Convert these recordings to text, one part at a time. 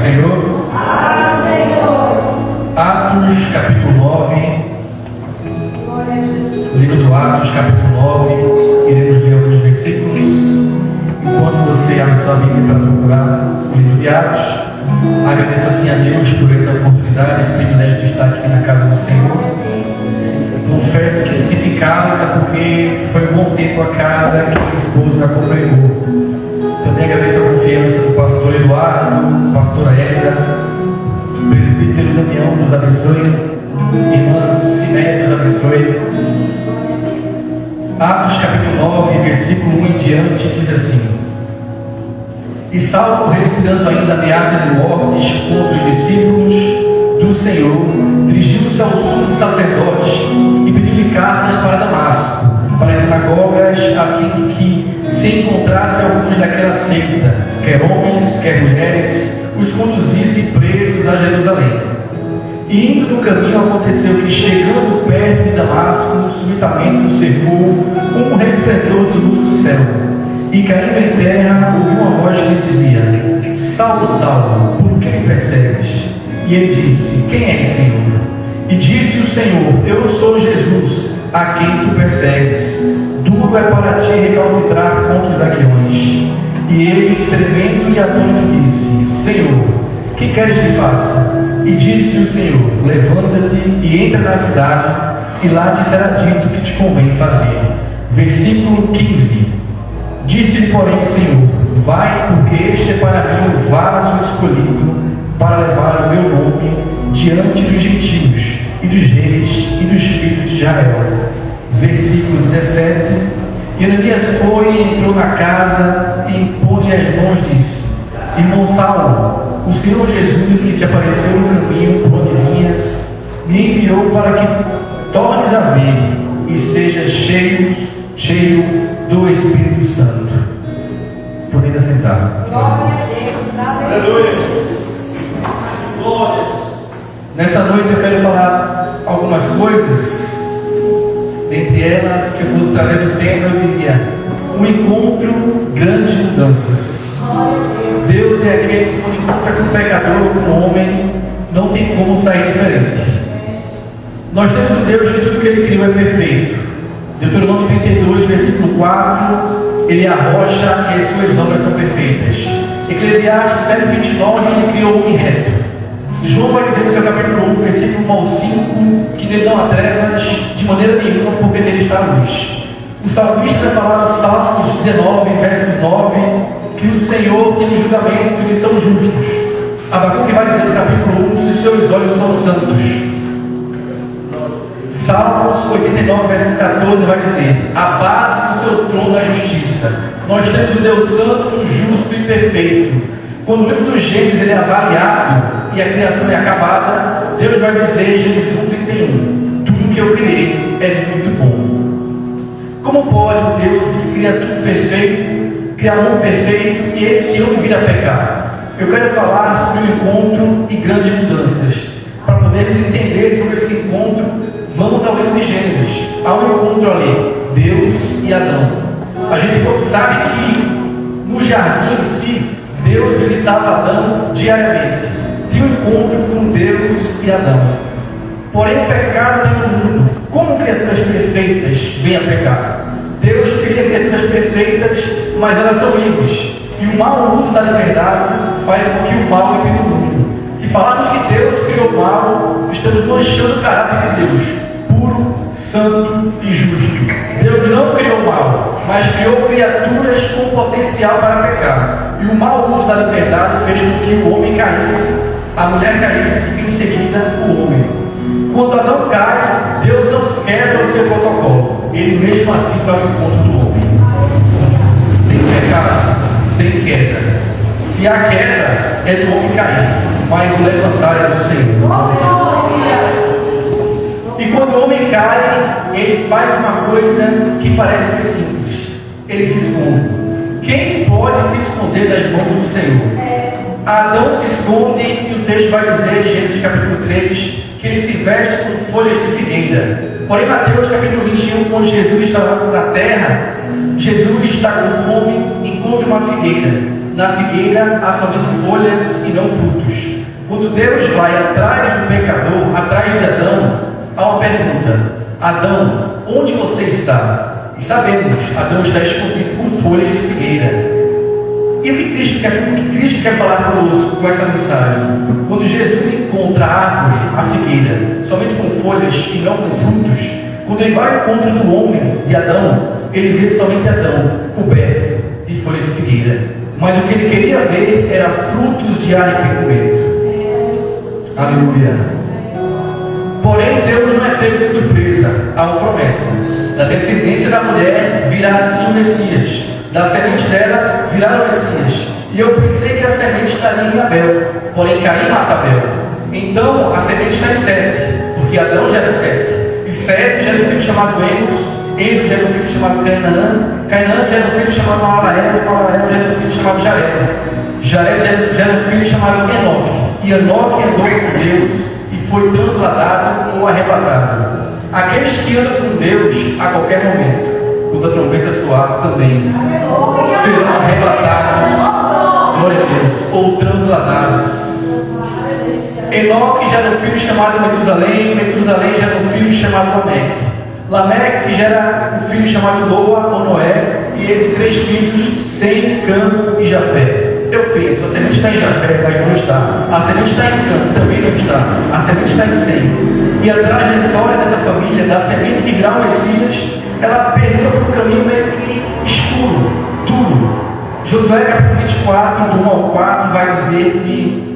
Senhor. Paz, Senhor. Atos, capítulo 9. Glória a Jesus. Livro do Atos, capítulo 9. Iremos ler alguns versículos. Enquanto você abre sua Bíblia para procurar o livro de Atos, agradeço assim a Deus por essa oportunidade, esse privilégio de estar aqui na casa do Senhor. Confesso que me sinto em casa porque foi um bom tempo a casa que minha esposa congregou. Também agradeço a confiança do pastor Eduardo, pastora Edna, presbítero Damião, Deus abençoe, irmã Ciné, Deus abençoe. Atos capítulo 9, versículo 1 em diante, diz assim: E Saulo, respirando ainda ameaças e mortes contra os discípulos do Senhor, dirigiu-se ao sumo sacerdote e pediu-lhe cartas para Damasco, para as sinagogas, a fim de que se encontrasse alguns daquela seita, quer homens, quer mulheres, os conduzisse presos a Jerusalém. E indo no caminho, aconteceu que, chegando perto de Damasco, subitamente o cercou um resplendor de luz do céu. E caindo em terra, ouviu uma voz que lhe dizia: Saulo, Saulo, por que me persegues? E ele disse: Quem és, Senhor? E disse o Senhor: Eu sou Jesus, a quem tu persegues. Duro é para ti recalcitrar contra os aguilhões. E ele, tremendo e atônito, disse: Senhor, que queres que faça? E disse-lhe o Senhor: Levanta-te e entra na cidade, e lá te será dito o que te convém fazer. Versículo 15. Disse-lhe, porém, o Senhor: Vai, porque este é para mim o vaso escolhido para levar o meu nome diante dos gentios e dos reis e dos filhos de Israel. Versículo 17. E Ananias foi e entrou na casa e impôs-lhe as mãos e disse: Irmão Saulo, o Senhor Jesus, que te apareceu no caminho por onde vinhas, me enviou para que tornes a ver e sejas cheio do Espírito Santo. Podem assentar. Glória a Deus. Aleluia. Nessa noite eu quero falar algumas coisas. Dentre elas, se eu fosse trazer o tema, eu diria: um encontro, grandes mudanças. Deus é aquele que, quando encontra com o pecador, com o homem, não tem como sair diferente. Nós temos um Deus que tudo que Ele criou é perfeito. Deuteronômio 32, versículo 4, Ele é a rocha e as suas obras são perfeitas. Eclesiastes 7:29, Ele criou o homem reto. João vai dizer no seu capítulo 1, versículo 1 ao 5, que nele não há trevas de maneira nenhuma, porque nele está a luz. O salmista vai falar no Salmos 19, versos 9, que o Senhor tem um julgamento e são justos. Abacuque vai dizer no capítulo 1 que os seus olhos são santos. Salmos 89, versos 14 vai dizer: A base do seu trono é a justiça. Nós temos um Deus santo, justo e perfeito. Quando o livro dos Gênesis ele é avaliado e a criação é acabada, Deus vai dizer, Gênesis 1:31, tudo que eu criei é muito bom. Como pode Deus, que cria tudo perfeito, criar um homem perfeito e esse homem vir a pecar? Eu quero falar sobre o encontro e grandes mudanças. Para podermos entender sobre esse encontro, vamos ao livro de Gênesis. Há um encontro ali, Deus e Adão. A gente sabe que no jardim em si, Deus visitava Adão diariamente. Tinha um encontro com Deus e Adão. Porém, o pecado tem no mundo. Como criaturas perfeitas vêm a pecar? Deus cria criaturas perfeitas, mas elas são livres. E o mau uso da liberdade faz com que o mal entre no mundo. Se falarmos que Deus criou o mal, estamos manchando o caráter de Deus, puro, santo e justo. Deus não criou o mal, mas criou criaturas com potencial para pecar. E o mau uso da liberdade fez com que o homem caísse, a mulher caísse e em seguida o homem. Quando Adão cai, Deus não quebra o seu protocolo. Ele mesmo assim vai ao encontro do homem. Tem pecado, tem queda. Se há queda, é do homem cair, mas o levantar é do Senhor. E quando o homem cai, ele faz uma coisa que parece ser simples. Ele se esconde. Quem pode se esconder das mãos do Senhor? Adão se esconde e o texto vai dizer, em Gênesis capítulo 3, que ele se veste com folhas de figueira. Porém, Mateus capítulo 21, quando Jesus está lá na terra, Jesus está com fome, encontra uma figueira. na figueira há somente folhas e não frutos. Quando Deus vai atrás do pecador, atrás de Adão, há uma pergunta: Adão, onde você está? E sabemos, Adão está escondido por folhas de figueira. E o que Cristo quer falar conosco com essa mensagem? Quando Jesus encontra a árvore, a figueira, somente com folhas e não com frutos, quando ele vai ao encontro do homem, de Adão, ele vê somente Adão coberto de folhas de figueira. Mas o que ele queria ver era frutos de arrependimento. Aleluia. Porém, Deus não é pego de surpresa. Há uma promessa: da descendência da mulher virá assim o Messias, da semente dela virá o Messias. E eu pensei que a semente estaria em Abel, porém Caim mata Abel. Então a semente está em Sete, porque Adão já era Sete, e Sete já era um filho chamado Enos, Enos já era um filho chamado Canaã, Canaã já era um filho chamado Maalael, e Maalael já era um filho chamado Jared, Jared já era um filho chamado Enoque, e Enoque andou com Deus e foi transladado ou arrebatado. Aqueles que andam com Deus a qualquer momento, quando a trombeta soar, também serão arrebatados, glória a Deus, ou transladados. Enoque já era um filho chamado Metusalém, Metusalém já era um filho chamado Lameque já era um filho chamado Noa ou Noé, e esses 3 filhos, Sem, Cã e Jafé. Eu penso, a semente está em Jafé, mas não está. A semente está em Cã, também não está. A semente está em Sem. E a trajetória dessa família, da semente que virá o Messias, ela perdeu por um caminho meio que escuro, duro. Josué capítulo 24, do 1 ao 4, vai dizer que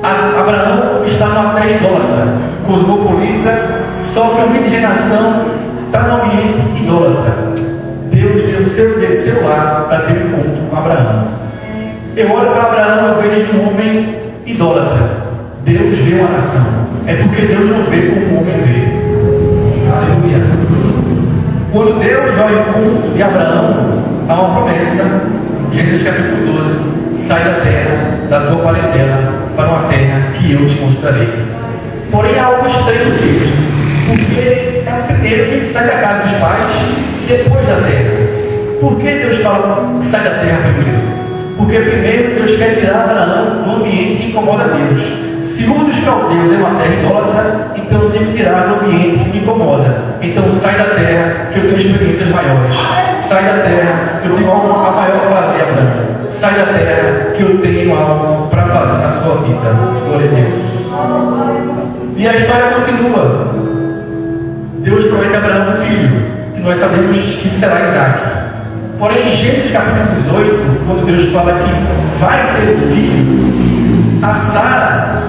Abraão está numa terra idólatra, cosmopolita, sofre uma miscigenação, está num ambiente idólatra. Deus desceu lá para ter um encontro com Abraão. Eu olho para Abraão, eu vejo um homem idólatra. Deus vê uma nação. É porque Deus não vê como o homem vê. Aleluia. Quando Deus vai ao encontro de Abraão, há uma promessa. Gênesis capítulo 12: sai da terra, da tua parentela, para uma terra que eu te mostrarei. Porém há algo estranho no texto, porque é o primeiro que sai da casa dos pais e depois da terra. Por que Deus fala que sai da terra primeiro? Porque primeiro Deus quer tirar Abraão do ambiente que incomoda Deus. Se o dos caldeus é uma terra idólatra, então eu tenho que tirar do ambiente que me incomoda. Então sai da terra, que eu tenho experiências maiores. Sai da terra, que eu tenho algo a maior para fazer, Abraão. Sai da terra, que eu tenho algo para fazer na sua vida. Glória a Deus. E a história continua. Deus promete a Abraão um filho, que nós sabemos que será Isaac. Porém, em Gênesis capítulo 18, quando Deus fala que vai ter um filho, a Sara,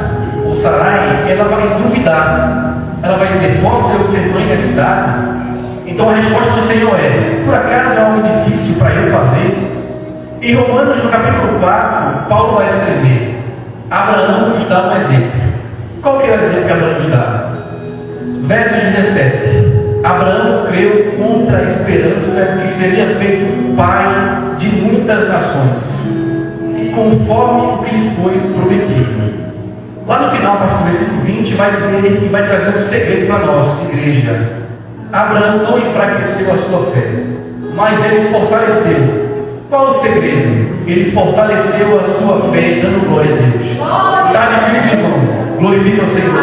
ou Sarai, ela vai duvidar. Ela vai dizer: posso eu ser mãe nessa idade? Então a resposta do Senhor é: por acaso é algo difícil para eu fazer? Em Romanos, no capítulo 4, Paulo vai escrever: Abraão nos dá um exemplo. Qual que é o exemplo que Abraão nos dá? Verso 17: Abraão creu contra a esperança que seria feito pai de muitas nações, conforme o que lhe foi prometido. Lá no final, do versículo 20, vai dizer e vai trazer um segredo para nós, igreja. Abraão não enfraqueceu a sua fé, mas ele fortaleceu. Qual o segredo? Ele fortaleceu a sua fé dando glória a Deus. Está difícil, irmão? Glorifica o Senhor.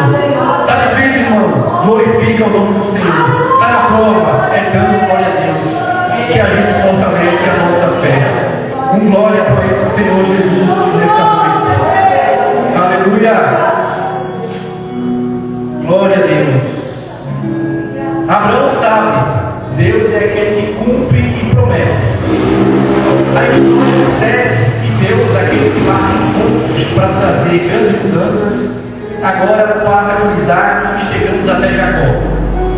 Está difícil, irmão? Glorifica o nome do Senhor. Está na prova, é dando glória a Deus, que a gente fortalece a nossa fé. Com glória para esse Senhor Jesus nesta noite. Aleluia. Glória a Deus. Abraão sabe, Deus é aquele que cumpre e promete. A José e Deus, aquele que marca encontros para trazer grandes mudanças, agora passa com Isaac e chegamos até Jacó.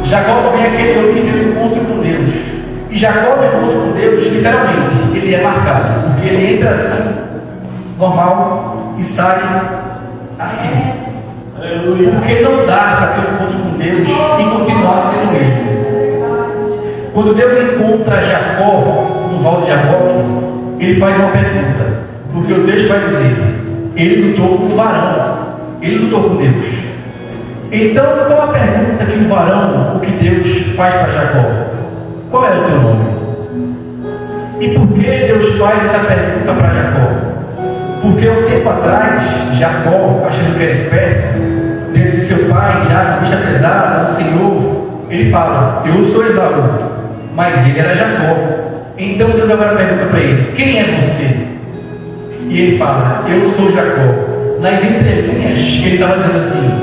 Jacó também é aquele homem que tem um encontro com Deus. E Jacó no encontro com Deus, literalmente, ele é marcado, porque ele entra assim, normal, e sai assim. Porque não dá para ter um encontro com Deus e continuar sendo ele. Quando Deus encontra Jacó no Val de Jacó, ele faz uma pergunta, porque o texto vai dizer: ele lutou com o varão, ele lutou com Deus. Então, qual a pergunta que o varão, o que Deus faz para Jacó? Qual é o teu nome? E por que Deus faz essa pergunta para Jacó? Porque um tempo atrás, Jacó, achando que era esperto, diante de seu pai, já com vista pesada, o Senhor, ele fala: eu sou Esaú, mas ele era Jacó. Então Deus agora pergunta para ele: quem é você? E ele fala: eu sou Jacó. Nas entrelinhas, ele estava dizendo assim: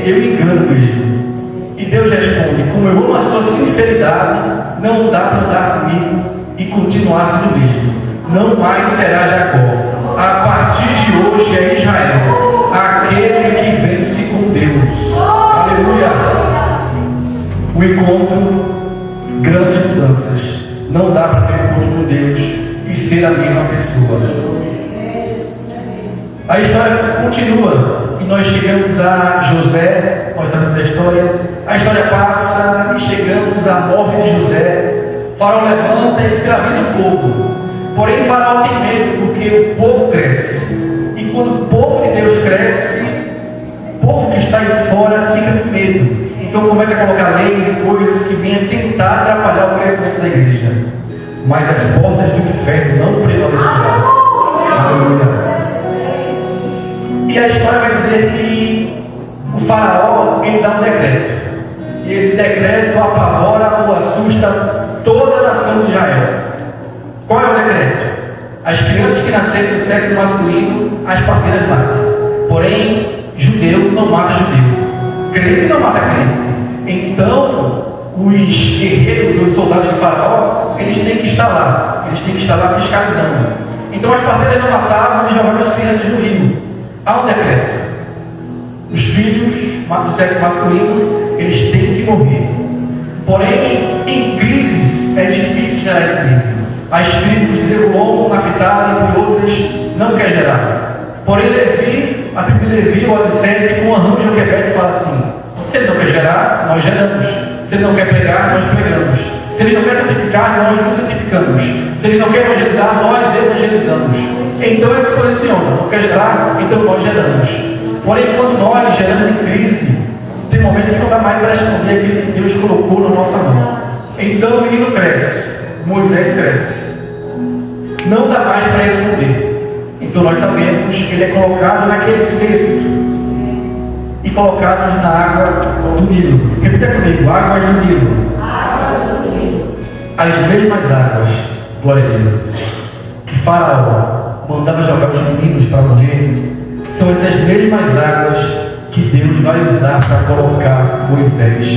eu me engano mesmo. E Deus responde: como eu amo a sua sinceridade, não dá para andar comigo e continuar sendo o mesmo. Não mais será Jacó. A partir de hoje é Israel, aquele que vence com Deus. Aleluia! O encontro, grandes mudanças. Não dá para ter um encontro com Deus e ser a mesma pessoa. A história continua e nós chegamos a José, nós sabemos a história. A história passa e chegamos à morte de José. Faraó levanta e escraviza o povo. Porém, Faraó tem medo porque o povo cresce. E quando o povo de Deus cresce, o povo que está aí fora fica com medo. Então começa a colocar leis e coisas que venham tentar atrapalhar o crescimento da igreja. Mas as portas do inferno não prevalecerão. Aleluia. E a história vai dizer que o Faraó, ele dá um decreto. E esse decreto apavora ou assusta toda a nação de Israel. Qual é o decreto? As crianças que nascerem do sexo masculino, as parteiras matam. Porém, judeu não mata judeu. Crente não mata crente. Então, os guerreiros, os soldados de Faraó, eles têm que estar lá. Eles têm que estar lá fiscalizando. Então, as parteiras não matavam e jogavam as crianças no rio. Há um decreto: os filhos do sexo masculino, eles têm que morrer. Porém, em crises, é difícil gerar em crise. As tribos de Zebulon, Naphtali, entre outras, não quer gerar. Porém, Levi, a tribo de Levi, o Odisseia, com um arranjo que repete, fala assim: se ele não quer gerar, nós geramos. Se ele não quer pregar, nós pregamos. Se ele não quer santificar, nós nos santificamos. Se ele não quer evangelizar, nós evangelizamos. Então ele se posiciona: não quer gerar, então nós geramos. Porém, quando nós geramos em crise, tem momento que não dá mais para responder aquilo que Deus colocou na nossa mão. Então o menino cresce, Moisés cresce, não dá mais para responder. Então nós sabemos que ele é colocado naquele cesto e colocado na água do Nilo. Repita comigo: águas do Nilo. As mesmas águas, glória a Deus, que Faraó mandava jogar os meninos para morrer, são essas mesmas águas que Deus vai usar para colocar Moisés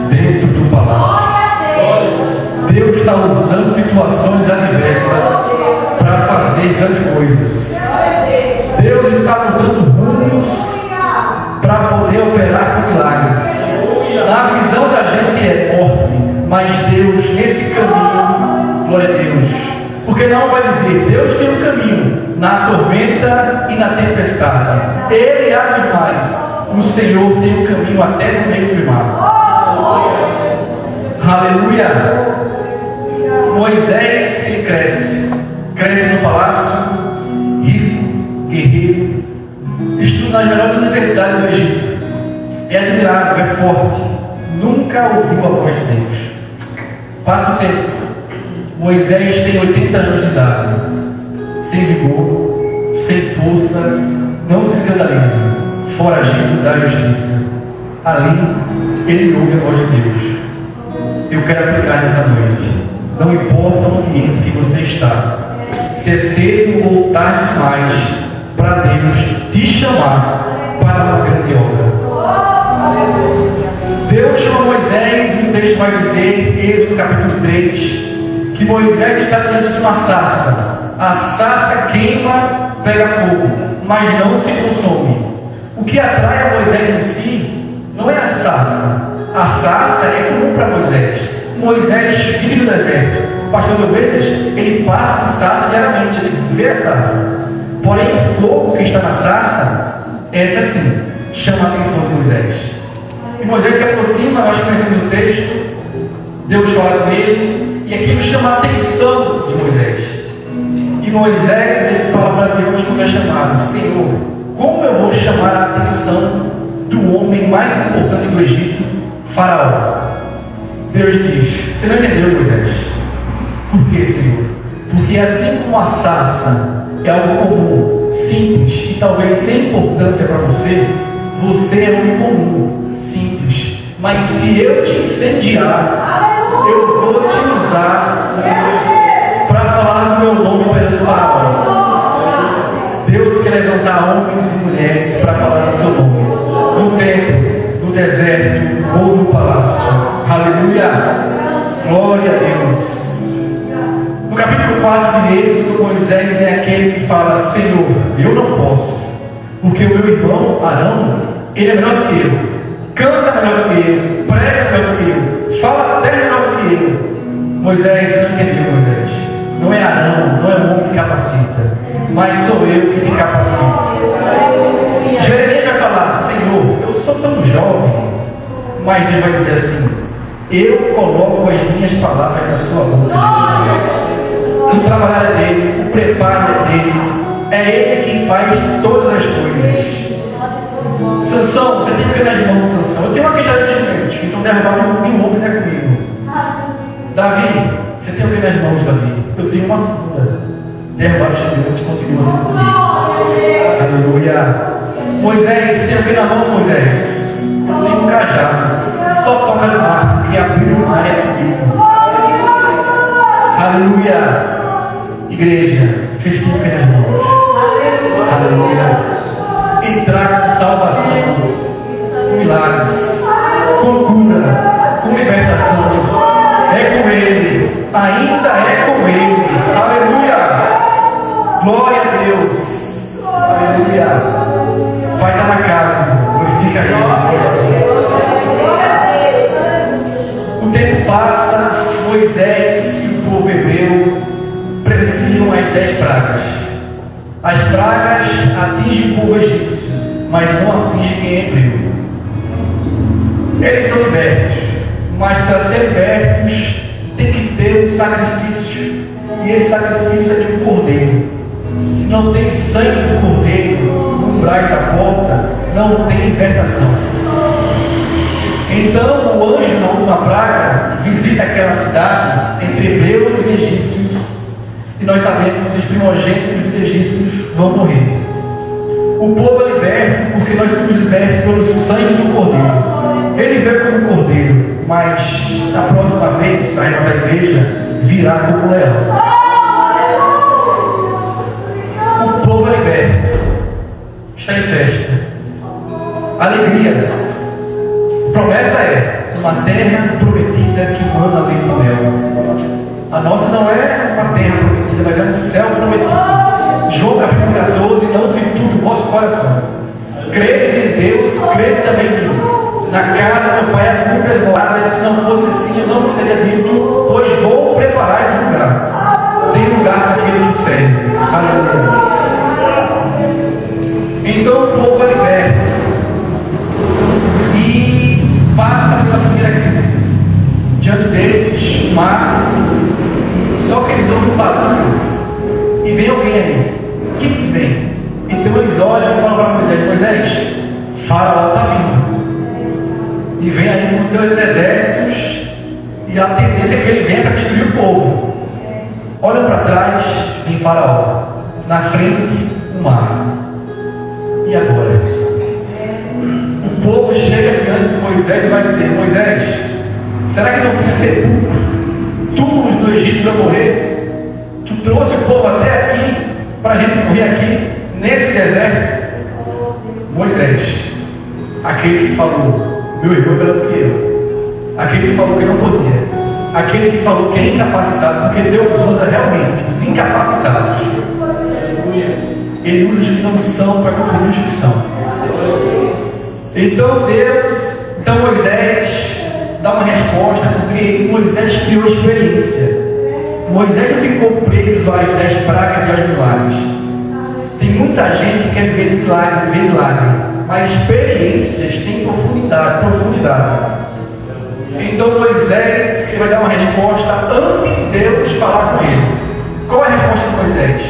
dentro do palácio. Deus está usando situações adversas para fazer grandes coisas. Deus está mudando rumos para poder operar com milagres. A visão da gente é morte, mas Deus, nesse caminho, glória a Deus, porque não vai dizer: Deus tem um caminho na tormenta e na tempestade, Ele abre mais. O Senhor tem um caminho até no meio do mar. Aleluia. Moisés, ele cresce no palácio, rico, guerreiro, estuda nas melhores universidades do Egito, é admirável, é forte, nunca ouviu a voz de Deus. Passa o tempo, Moisés tem 80 anos de idade, sem vigor, sem forças, não se escandaliza, foragido da justiça. Ali, ele ouve a voz de Deus. Eu quero aplicar nessa noite. Não importa o ambiente que você está, se é cedo ou tarde demais, para Deus te chamar para uma grande obra. Deus chama Moisés e o texto vai dizer, Êxodo capítulo 3, que Moisés está diante de uma sarça. A sarça queima, pega fogo, mas não se consome. O que atrai a Moisés em si não é a sarça. A sarça é comum para Moisés. Moisés vive no deserto, pastor de ovelhas, ele passa por sarça diariamente, ele vê a sarça. Porém, o fogo que está na sarça, essa sim, chama a atenção de Moisés. E Moisés se aproxima, nós conhecemos o texto, Deus fala com ele, e aquilo chama a atenção de Moisés. E Moisés, ele fala para Deus quando é chamado: Senhor, como eu vou chamar a atenção do homem mais importante do Egito, Faraó? Deus diz: você não entendeu, Moisés? Por que, Senhor? Porque assim como a sarça é algo comum, simples e talvez sem importância para você. Você é um comum, simples. Mas se eu te incendiar, eu vou te usar para falar do meu nome perante o Faraó. Deus quer levantar homens e mulheres para falar do seu nome, no templo, no deserto ou no palácio. Aleluia! Glória a Deus! No capítulo 4 de Êxodo, Moisés é aquele que fala: Senhor, eu não posso, porque o meu irmão Arão, ele é melhor que eu, canta melhor que eu, prega melhor que eu, fala até melhor que eu. Moisés não entendeu, Moisés. Não é Arão, não é o homem que capacita, mas sou eu que te capacito. Jeremias vai falar: Senhor, eu sou tão jovem. Mas Deus vai dizer assim: eu coloco as minhas palavras na sua boca. O trabalho é dele, o preparo é dele, é ele quem faz todas as coisas. Sansão, você tem que ver nas mãos, Sansão. Eu tenho uma queixada de gigante, então derrubar mil homens é comigo. Davi, você tem o que nas mãos, Davi? Eu tenho uma funda. Derrubar os gigantes continua sendo comigo. Aleluia. Moisés, você tem o que na mão, Moisés? Eu tenho um cajado. Só toca no mar e abrir o mar é comigo. Aleluia. Igreja, vocês têm o que nas mãos? Aleluia. E traga salvação, milagres, com cura, com libertação. É com Ele, ainda é com Ele. Aleluia. Glória a Deus. Aleluia. Vai estar na casa, glorifica Ele. O tempo passa, Moisés e o povo hebreu presenciam as 10 pragas. As pragas atingem o povo egípcio, mas não atingem quem é hebreu. Eles são libertos, mas para ser libertos tem que ter um sacrifício, e esse sacrifício é de um cordeiro. Se não tem sangue do cordeiro no umbral da porta, não tem libertação. Então o anjo, na última praga, visita aquela cidade entre hebreus e egípcios, e nós sabemos que os primogênitos dos egípcios vão morrer. O povo é liberto porque nós somos libertos pelo sangue do cordeiro. Ele veio como cordeiro, mas na próxima vez a nossa igreja virá como leão. O povo é liberto, está em festa, alegria. A promessa é uma terra prometida que manda leite e mel. A nossa não é uma terra prometida, mas é um céu prometido. João capítulo 14: não se turbe o vosso coração. Credes em Deus, crede também em mim. Na casa do meu pai há muitas moradas. Se não fosse assim, eu não teria vindo, pois vou preparar um lugar. Tem lugar para aquele que serve. Aleluia. Então o povo é liberto e passa pela primeira crise. Diante deles, o mar. Só que eles ouvem um barulho e vem alguém aí. Quem que vem? Então eles olham e falam para Moisés: Moisés, Faraó está vindo. E vem aí com seus exércitos, e a tendência é que ele venha para destruir o povo. Olha para trás, vem Faraó. Na frente, o mar. E agora? O povo chega diante de Moisés e vai dizer: Moisés, será que não tinha sepulcro, túmulos do Egito para morrer? Tu trouxe o povo até aqui para a gente morrer aqui nesse deserto? Moisés, aquele que falou: meu irmão é melhor do que eu, aquele que falou que não podia, aquele que falou que é incapacitado, porque Deus usa realmente os incapacitados. Ele usa os que não são para cumprir os que são. Então Moisés dá uma resposta, porque Moisés criou experiência. Moisés não ficou preso às 10 pragas e aos milagres. Tem muita gente que quer ver milagre, mas experiências têm profundidade. Então Moisés, ele vai dar uma resposta antes de Deus falar com ele. Qual é a resposta de Moisés?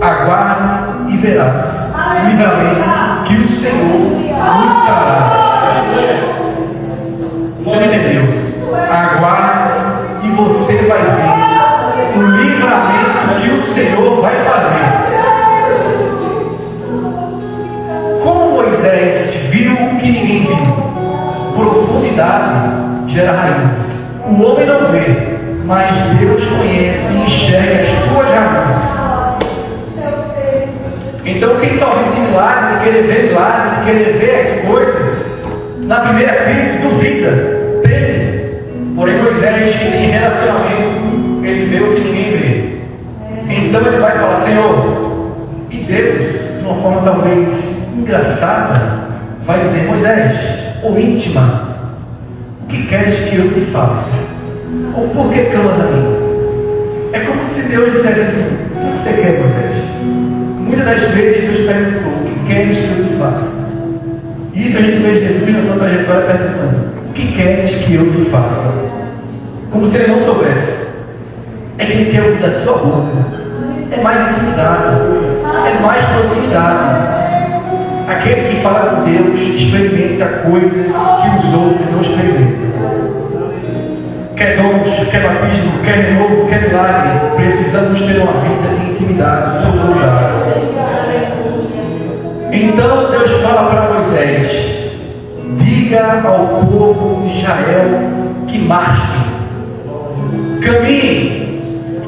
Aguarde e verás o livramento que o Senhor nos trará. Você não entendeu? Aguarde e você vai ver o livramento que o Senhor vai fazer. gera raízes. O homem não vê, mas Deus conhece e enxerga as tuas raízes. Então quem só vive de milagre, de querer ver as coisas, na primeira crise duvida, teme. Porém Moisés, que tem relacionamento, ele vê o que ninguém vê. Então ele vai falar: Senhor, e Deus, de uma forma talvez engraçada, vai dizer: Moisés, ou íntima, o que queres que eu te faça? Ou por que clamas a mim? É como se Deus dissesse assim: o que você quer, Moisés? Muitas das vezes Deus perguntou: o que queres que eu te faça? E isso a gente vê Jesus na sua trajetória perguntando: o que queres que eu te faça? Como se ele não soubesse. É que ele quer ouvir da sua boca. É mais intimidade, é mais proximidade. Aquele que fala com Deus experimenta coisas que os outros não experimentam. Quer dons, quer batismo, quer renovo, quer milagre, precisamos ter uma vida de intimidade em todo lugar. Então Deus fala para Moisés: diga ao povo de Israel que marche, caminhe,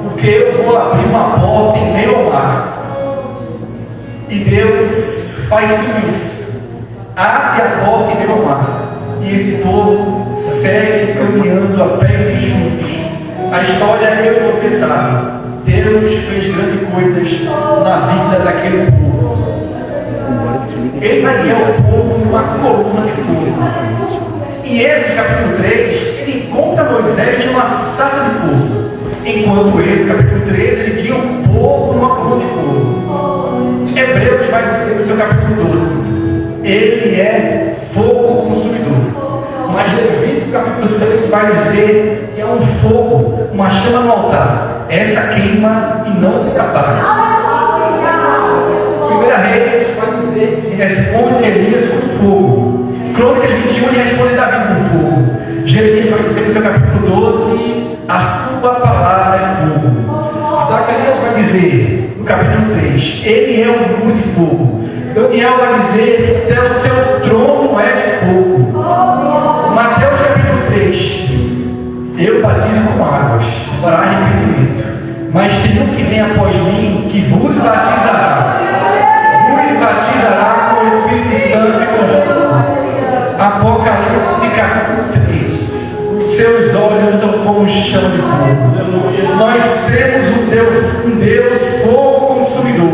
porque eu vou abrir uma porta em meio ao mar. E Deus faz tudo isso, abre a porta em meio ao mar, e esse povo segue caminhando a pés enxutos. A história eu e você sabe. Deus fez grandes coisas na vida daquele povo. Ele vai guiar o povo numa coluna de fogo. Em Êxodo capítulo 3, ele encontra Moisés numa sarça de fogo, enquanto ele, capítulo 13, ele guia o povo numa coluna de fogo. Hebreus vai dizer no seu capítulo 12: ele é fogo consumidor. Mas Levítico capítulo 7 vai dizer que é um fogo, uma chama no altar. Essa queima e não se apaga. 1 Reis vai dizer que responde Elias com fogo. Crônicas 21 ele responde Davi com fogo. Jeremias vai dizer no seu capítulo 12: a sua palavra é fogo. Zacarias vai dizer no capítulo 3: ele é um muro de fogo. Daniel vai dizer que até o seu trono é de fogo. Mateus capítulo 3: eu batizo com águas para arrependimento, mas tem um que vem após mim, que vos batizará com o Espírito Santo e com fogo. Apocalipse capítulo 3: seus olhos são como chama de fogo. Nós temos um Deus fogo consumidor.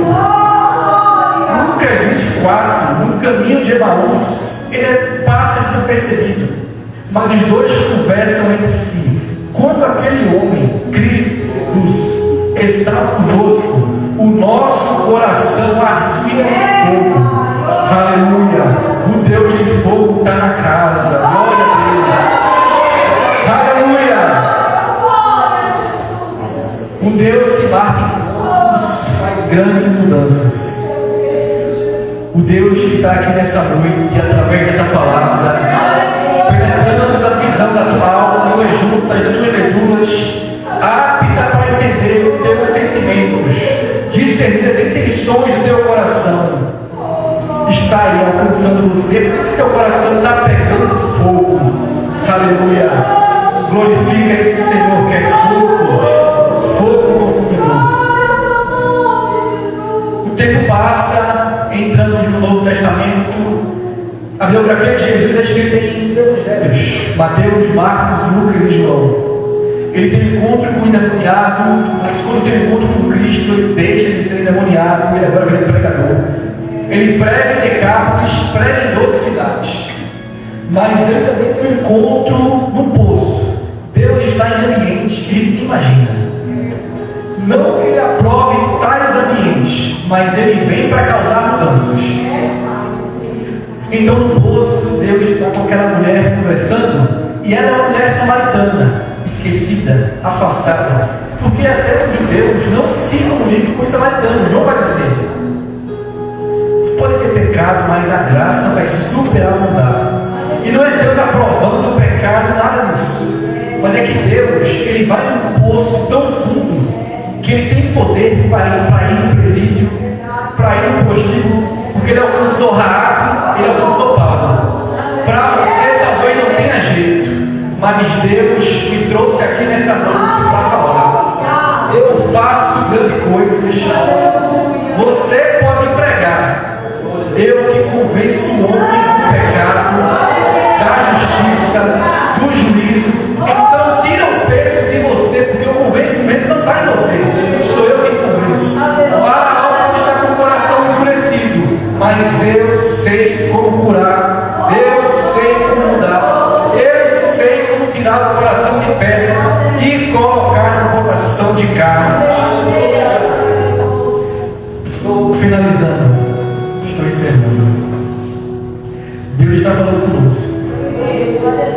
Lucas 24, no caminho de Emaús, ele passa desapercebido, mas os dois conversam entre si. Quando aquele homem, Cristo Jesus, está conosco, o nosso coração ardia de fogo. Aleluia! O Deus de fogo está na casa. Glória a Deus. Aleluia! Um Deus que marca encontros, faz grandes mudanças. O Deus que está aqui nessa noite, através dessa palavra, penetrando da visão da tua alma, das tuas juntas, das tuas leituras, apta para entender os teus sentimentos, discernir as intenções do teu coração, está aí alcançando você, porque teu coração está pegando fogo. Aleluia! Glorifica esse Senhor que é fogo consumidor. O tempo passa, entrando no Novo Testamento. A biografia de Jesus é escrita em evangelhos: Mateus, Marcos, Lucas e João. Ele tem um encontro com o endemoniado, mas quando tem um encontro com Cristo, ele deixa de ser endemoniado e ele agora vira pregador. Ele prega em Decápolis, prega em 12 cidades. Mas ele também tem um encontro no poço. Deus está em ambientes que ele imagina. Não que ele aprove tais ambientes, mas ele vem para causar mudanças. Então no poço, Deus está com aquela mulher conversando, e ela é uma mulher samaritana, esquecida, afastada, porque até os judeus não se comunicam com os samaritanos. João vai dizer: pode ter pecado, mas a graça vai superar a maldade. E não é Deus aprovando o pecado, nada disso, mas é que Deus, ele vai num poço tão fundo que ele tem poder para ir no presídio, para ir no postigo, porque ele alcançou Raabe, ele alcançou Paulo. Para você talvez não tenha jeito, mas mas Deus me trouxe aqui nessa noite para falar. Eu faço grandes coisas. Você pode pregar. Eu que convenço o homem do pecado, da justiça, do juízo. Então tira o peso de você, porque o convencimento não está em você. Sou eu que convenço. Faraó está com o coração endurecido, mas eu sei como curar. Eu sei como mudar. Eu sei como tirar o coração de pedra e colocar no coração de carne. Estou finalizando. Estou encerrando. Deus está falando conosco.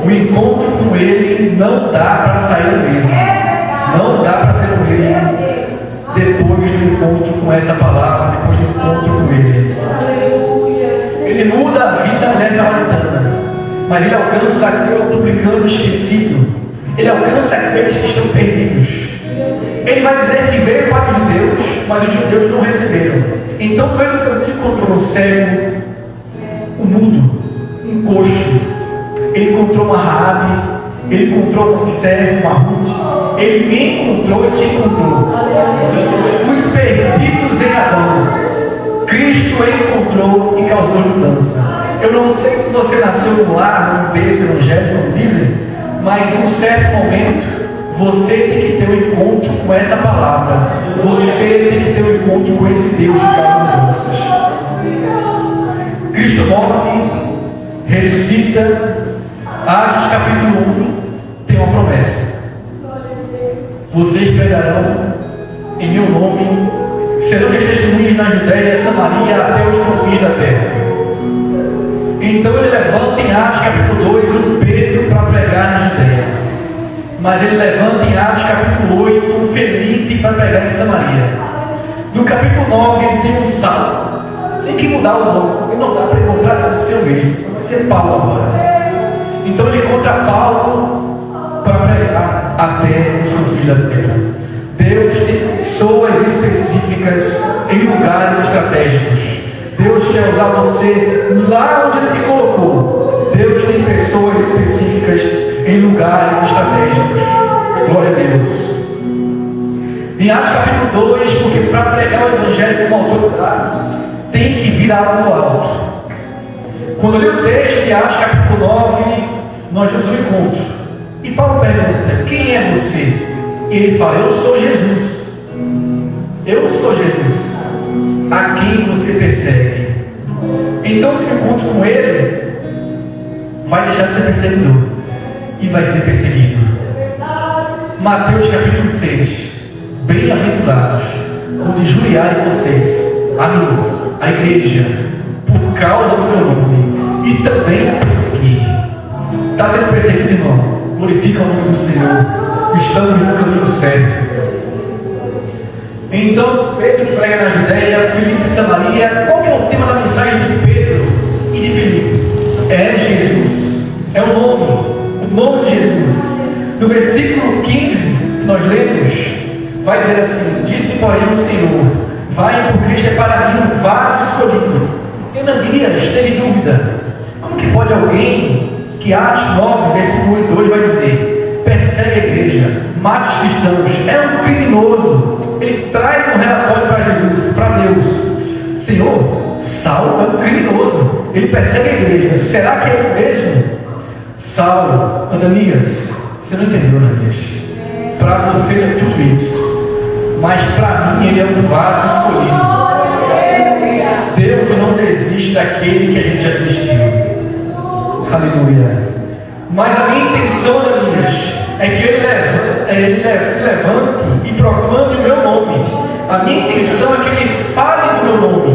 O encontro com Ele não dá para sair do mesmo. Não dá para ser o mesmo depois do encontro com essa palavra, depois do encontro com Ele. Ele muda a vida da mulher samaritana, mas Ele alcança aquele publicano esquecido. Ele alcança aqueles que estão perdidos. Ele vai dizer que veio para os judeus, mas os judeus não receberam. Então, pelo caminho, ele encontrou um cego, um mudo, um coxo. Ele encontrou uma Raabe, ele encontrou uma Esther, uma Ruth. Ele me encontrou e te encontrou. Os perdidos em Adão, Cristo encontrou e causou mudança. Eu não sei se você nasceu no lar, num berço evangélico, não dizem, mas em um certo momento você tem que ter um encontro com essa palavra. Você tem que ter um encontro com esse Deus que causa mudanças. Cristo morre, ressuscita. Atos capítulo 1 tem uma promessa: vocês pregarão em meu nome, serão minhas testemunhas na Judéia, Samaria, até os confins da terra. Então ele levanta em Atos capítulo 2 um Pedro para pregar na Judéia, mas ele levanta em Atos capítulo 8 um Felipe para pregar em Samaria. No capítulo 9 ele tem um Saulo. Tem que mudar o nome, porque não dá para encontrar o seu mesmo, vai ser Paulo agora. Então ele encontra Paulo para pregar até os confins da terra. Deus tem pessoas específicas em lugares estratégicos. Deus quer usar você lá onde Ele te colocou. Deus tem pessoas específicas em lugares estratégicos. Glória a Deus. Em Atos capítulo 2, porque para pregar o Evangelho com autoridade, tem que vir algo no alto. Quando eu li o texto de Atos capítulo 9, nós temos um encontro. E Paulo pergunta: quem é você? E ele fala: eu sou Jesus. Eu sou Jesus, a quem você persegue. Então o encontro com ele vai deixar de ser perseguidor e vai ser perseguido. Mateus capítulo 6: bem-aventurados quando injuriarem vocês, a mim, a igreja, por causa do meu nome, e também a perseguir. Está sendo perseguido, irmão? Glorifica o nome do Senhor. Estamos no caminho certo. Então Pedro prega na Judéia, Filipe e Samaria. Qual que é o tema da mensagem de Pedro e de Filipe? É Jesus. É o nome de Jesus. No versículo 15 que nós lemos, vai dizer assim: disse porém o Senhor: vai, porque este é para mim um vaso escolhido. Ananias teve dúvida: como que pode alguém que Atos 9, versículo 8 e 2 vai dizer, persegue a igreja, mata os cristãos, é um criminoso? Ele traz um relatório para Jesus, para Deus: Senhor, Saulo é um criminoso, ele persegue a igreja, será que é ele mesmo? Saulo, Ananias, você não entendeu, Ananias? Para você é tudo isso, mas para mim ele é um vaso escolhido. Deus não desiste daquele que a gente já desistiu. Aleluia. Mas a minha intenção, Ananias, é que ele se levante e proclame o meu nome. A minha intenção é que ele fale do meu nome.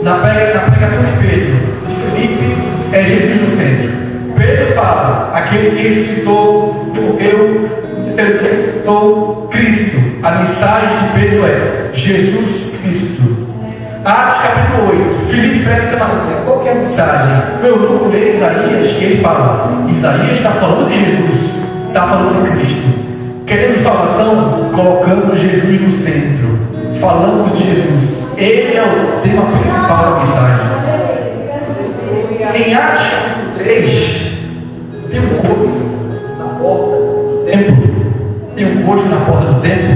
Na pregação de Pedro, de Filipe, é Jesus no centro. Pedro fala: aquele que ressuscitou, morreu, ressuscitou Cristo. A mensagem de Pedro é Jesus Cristo. Atos capítulo 8, Filipe prega essa matéria. Qual que é a mensagem? Meu grupo lê Isaías e ele fala: Isaías está falando de Jesus, está falando de Cristo. Queremos salvação? Colocamos Jesus no centro, falamos de Jesus. Ele é o tema principal da mensagem. Em Atos 3, tem um corpo na porta. templo, tem um coxo na porta do templo,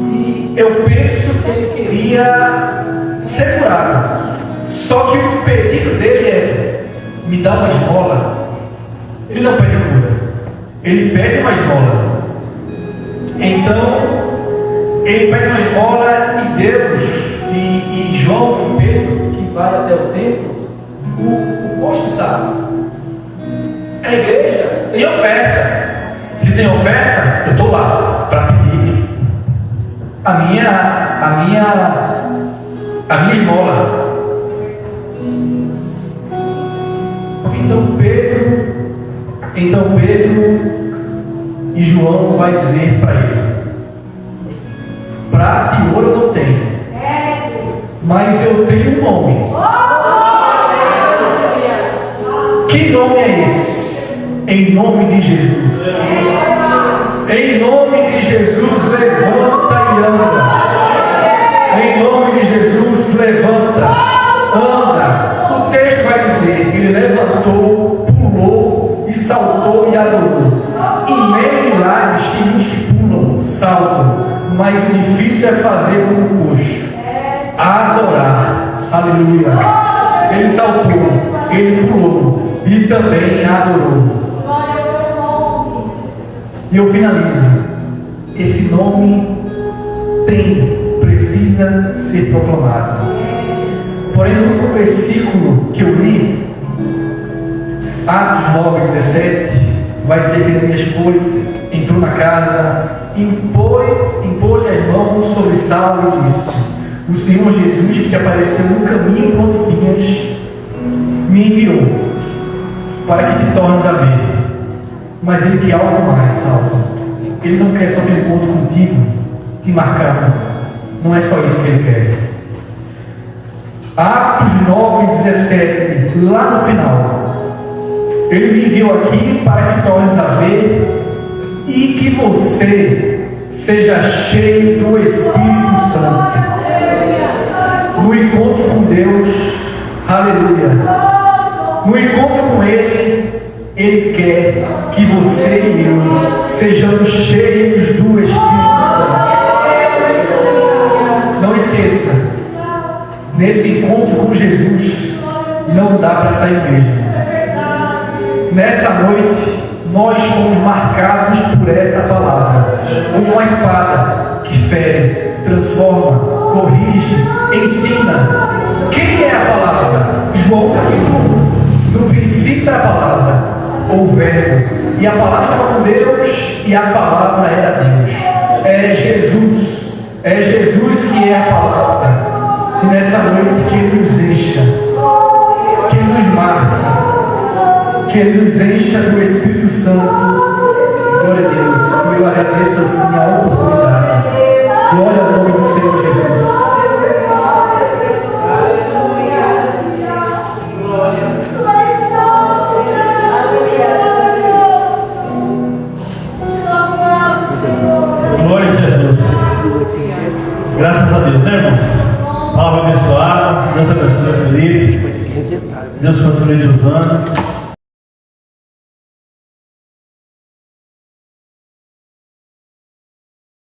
e eu penso que ele queria ser curado. Só que o pedido dele é: me dá uma esmola. Ele não pede cura, ele pede uma esmola. Então, ele pede uma esmola e Deus, e João e Pedro, que vai até o templo, o coxo sabe. A igreja tem oferta. Se tem oferta, eu estou lá para pedir a minha esmola. Então Pedro e João vai dizer para ele: prata e ouro eu não tenho, mas eu tenho um nome. Que nome é esse? Em nome de Jesus. Em nome de Jesus, levanta e anda. Em nome de Jesus, levanta, anda. O texto vai dizer: ele levantou, pulou e saltou e adorou. Em meio milagres, tem muitos que pulam, saltam, mas o difícil é fazer como o coxo, adorar. Aleluia. Ele saltou, ele pulou e também adorou. E eu finalizo. Esse nome precisa ser proclamado. Porém, no versículo que eu li, Atos 9:17, vai dizer que Neemias entrou na casa, impôs-lhe as mãos sobre Saulo e disse: o Senhor Jesus, que te apareceu no caminho quando vinhas, me enviou para que te tornes a ver. Mas ele quer algo mais, Saulo. Ele não quer só ter encontro contigo, te marcar. Não é só isso que ele quer. Atos 9:17, lá no final, ele me enviou aqui para que tornes a ver e que você seja cheio do Espírito Santo. No encontro com Deus, aleluia. No encontro com Ele, Ele quer que você e eu sejamos cheios do Espírito Santo. Não esqueça, nesse encontro com Jesus, não dá para sair mesmo. Nessa noite, nós fomos marcados por essa palavra, como uma espada que fere, transforma, corrige, ensina. Quem é a palavra? João capítulo 1. No princípio da palavra, o verbo, e a palavra estava com Deus, e a palavra era Deus. É Jesus que é a palavra. E nessa noite que Ele nos encha, que Ele nos marca, que Ele nos encha do Espírito Santo. Glória a Deus. Eu agradeço assim a oportunidade. Glória ao nome do Senhor Jesus. Glória a Jesus. Graças a Deus, né, irmãos? Palavra abençoada. Deus abençoe o Felipe. Deus continue te usando.